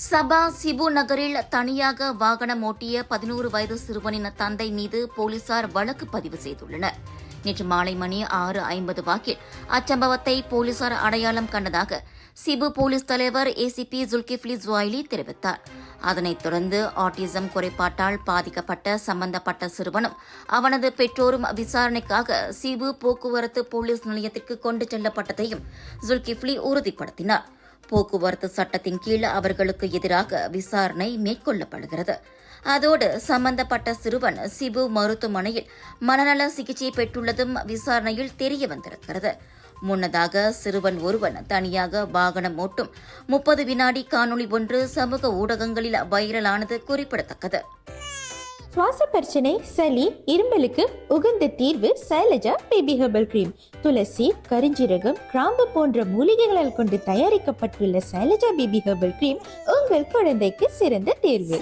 சபா சிபு நகரில் தனியாக வாகனம் ஓட்டிய 11 வயது சிறுவனின் தந்தை மீது போலீசார் வழக்கு பதிவு செய்துள்ளனர். நேற்று மாலை மணி 6:50 வாக்கில் அச்சம்பவத்தை போலீசார் அடையாளம் கண்டதாக சிபு போலீஸ் தலைவர் ஏசிபி ஜுல்கிஃப்லி ஜுவாயிலி தெரிவித்தார். அதனைத் தொடர்ந்து ஆட்டிசம் குறைபாட்டால் பாதிக்கப்பட்ட சம்பந்தப்பட்ட சிறுவனும் அவனது பெற்றோரும் விசாரணைக்காக சிபு போக்குவரத்து போலீஸ் நிலையத்திற்கு கொண்டு செல்லப்பட்டதையும் ஜுல்கிஃப்லி உறுதிப்படுத்தினார். போக்குவரத்து சட்டத்தின் கீழ் அவர்களுக்கு எதிராக விசாரணை மேற்கொள்ளப்படுகிறது. அதோடு சம்பந்தப்பட்ட சிறுவன் சிபு மருத்துவமனையில் மனநல சிகிச்சை பெற்றுள்ளதும் விசாரணையில் தெரியவந்திருக்கிறது. முன்னதாக சிறுவன் ஒருவன் தனியாக வாகனம் ஓட்டும் 30 வினாடி காணொலி ஒன்று சமூக ஊடகங்களில் வைரலானது குறிப்பிடத்தக்கது. சுவாச பிரச்சனை, சளி, இருமலுக்கு உகந்த தீர்வு சைலஜா பேபி ஹெர்பல் கிரீம். துளசி, கரிஞ்சீரகம், கிராம்பு போன்ற மூலிகைகளால் கொண்டு தயாரிக்கப்பட்டுள்ள சைலஜா பேபி ஹெர்பல் கிரீம் உங்கள் குழந்தைக்கு சிறந்த தேர்வு.